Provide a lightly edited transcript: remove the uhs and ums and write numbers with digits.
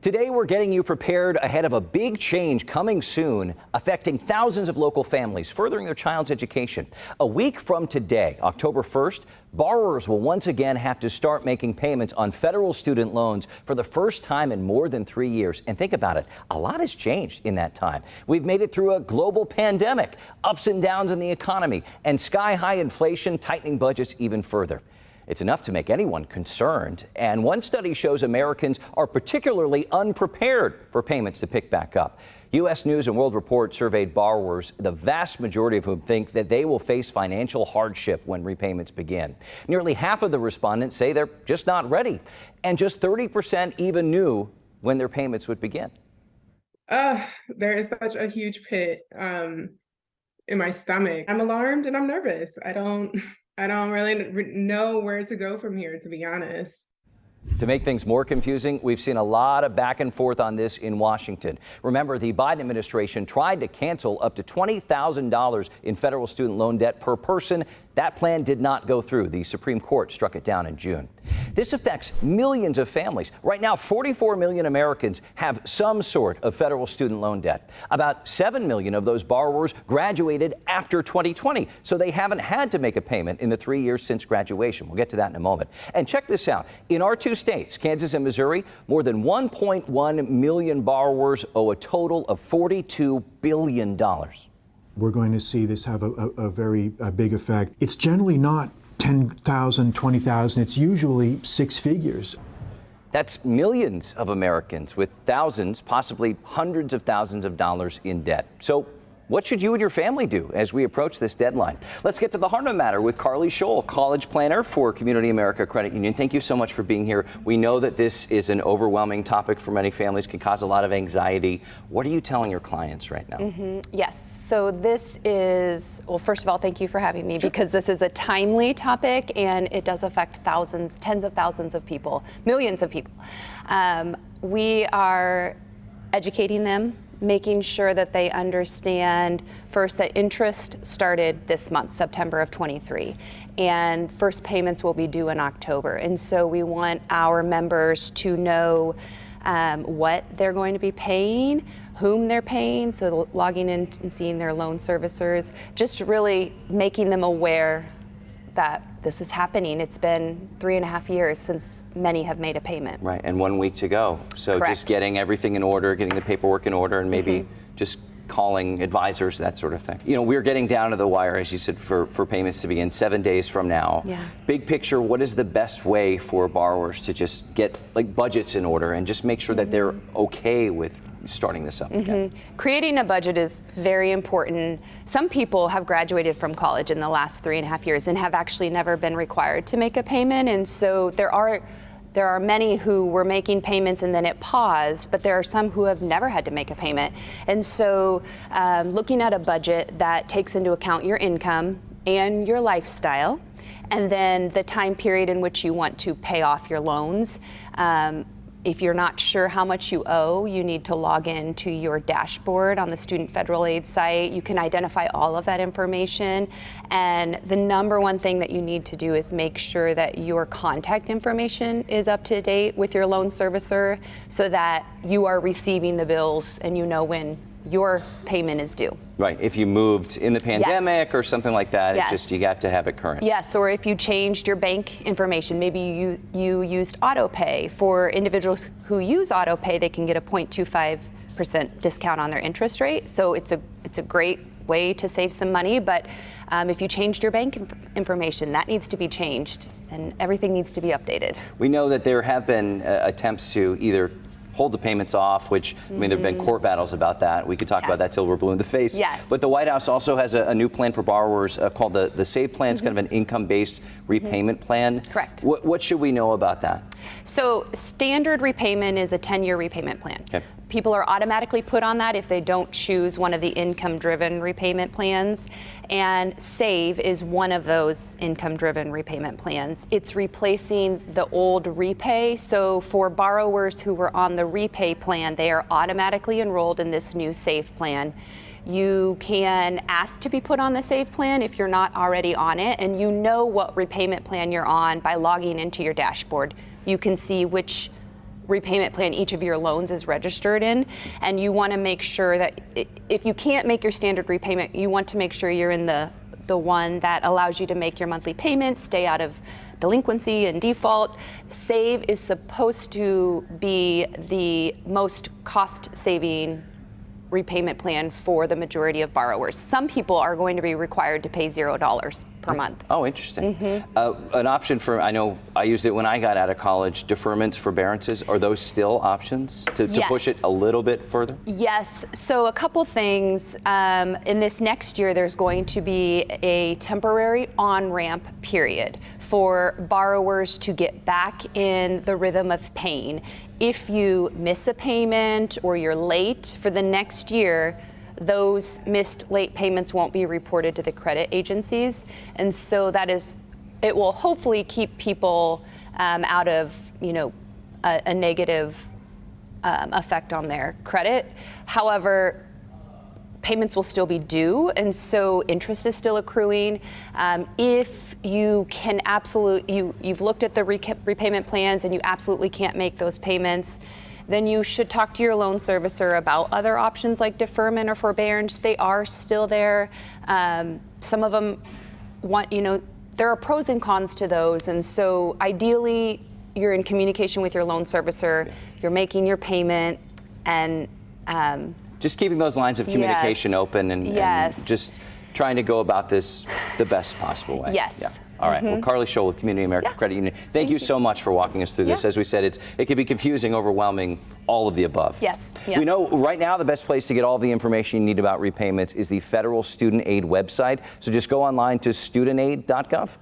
Today, we're getting you prepared ahead of a big change coming soon, affecting thousands of local families, furthering their child's education. A week from today, October 1st, borrowers will once again have to start making payments on federal student loans for the first time in more than 3 years. And think about it, a lot has changed in that time. We've made it through a global pandemic, ups and downs in the economy, and sky-high inflation tightening budgets even further. It's enough to make anyone concerned. And one study shows Americans are particularly unprepared for payments to pick back up. U.S. News and World Report surveyed borrowers, the vast majority of whom think that they will face financial hardship when repayments begin. Nearly half of the respondents say they're just not ready, and just 30% even knew when their payments would begin. There is such a huge pit in my stomach. I'm alarmed and I'm nervous. I don't really know where to go from here, to be honest. To make things more confusing, we've seen a lot of back and forth on this in Washington. Remember, the Biden administration tried to cancel up to $20,000 in federal student loan debt per person. That plan did not go through. The Supreme Court struck it down in June. This affects millions of families. Right now, 44 million Americans have some sort of federal student loan debt. About 7 million of those borrowers graduated after 2020, so they haven't had to make a payment in the 3 years since graduation. We'll get to that in a moment. And check this out. In our two states, Kansas and Missouri, more than 1.1 million borrowers owe a total of $42 billion. We're going to see this have a very big effect. It's generally not 10,000, 20,000. It's usually six figures. That's millions of Americans with thousands, possibly hundreds of thousands of dollars in debt. So what should you and your family do as we approach this deadline? Let's get to the heart of the matter with Carly Scholl, college planner for Community America Credit Union. Thank you so much for being here. We know that this is an overwhelming topic for many families, can cause a lot of anxiety. What are you telling your clients right now? Yes. So this is, well, first of all, thank you for having me, because this is a timely topic and it does affect thousands, tens of thousands of people, millions of people. We are educating them, making sure that they understand first that interest started this month, September of 23, and first payments will be due in October. And so we want our members to know what they're going to be paying, whom they're paying, so logging in and seeing their loan servicers, just really making them aware that this is happening. It's been 3.5 years since many have made a payment. Right, and 1 week to go. So Correct. Just getting everything in order, getting the paperwork in order, and maybe just calling advisors, that sort of thing. You know, we're getting down to the wire, as you said, for payments to begin 7 days from now. Yeah. Big picture, what is the best way for borrowers to just get like budgets in order and just make sure that they're okay with starting this up again? Creating a budget is very important. Some people have graduated from college in the last 3.5 years and have actually never been required to make a payment. And so there are many who were making payments and then it paused, but there are some who have never had to make a payment. And so looking at a budget that takes into account your income and your lifestyle, and then the time period in which you want to pay off your loans. If you're not sure how much you owe, you need to log in to your dashboard on the Student Federal Aid site. You can identify all of that information. And the number one thing that you need to do is make sure that your contact information is up to date with your loan servicer so that you are receiving the bills and you know when your payment is due. Right, if you moved in the pandemic or something like that, Yes. it's just, you have to have it current. Yes, or if you changed your bank information, maybe you used AutoPay. For individuals who use AutoPay, they can get a 0.25% discount on their interest rate. So it's a great way to save some money, but if you changed your bank information, that needs to be changed and everything needs to be updated. We know that there have been attempts to either hold the payments off, which, I mean, there have been court battles about that. We could talk about that till we're blue in the face. Yes. But the White House also has a new plan for borrowers called the SAVE Plan. It's kind of an income-based repayment plan. Correct. What should we know about that? So standard repayment is a 10-year repayment plan. Okay. People are automatically put on that if they don't choose one of the income-driven repayment plans. And SAVE is one of those income-driven repayment plans. It's replacing the old REPAY. So for borrowers who were on the REPAY plan, they are automatically enrolled in this new SAVE plan. You can ask to be put on the SAVE plan if you're not already on it, and you know what repayment plan you're on by logging into your dashboard. You can see which repayment plan each of your loans is registered in, and you want to make sure that if you can't make your standard repayment, you want to make sure you're in the one that allows you to make your monthly payments, stay out of delinquency and default. Save is supposed to be the most cost-saving repayment plan for the majority of borrowers. Some people are going to be required to pay $0 per month. Oh, interesting. An option for, I know I used it when I got out of college, deferments, forbearances, are those still options to push it a little bit further? Yes, so a couple things. In this next year, there's going to be a temporary on-ramp period for borrowers to get back in the rhythm of paying. If you miss a payment or you're late for the next year, those missed late payments won't be reported to the credit agencies. And so it will hopefully keep people out of, a negative effect on their credit. However, payments will still be due, and so interest is still accruing. If you can you've looked at the repayment plans and you absolutely can't make those payments, then you should talk to your loan servicer about other options like deferment or forbearance. They are still there. Some of them there are pros and cons to those, and so ideally you're in communication with your loan servicer, you're making your payment, and just keeping those lines of communication open and just trying to go about this the best possible way. Yes. Yeah. All right. Well, Carly Scholl with Community American Credit Union, thank you so much for walking us through this. As we said, it can be confusing, overwhelming, all of the above. Yes. We know right now the best place to get all the information you need about repayments is the Federal Student Aid website. So just go online to studentaid.gov.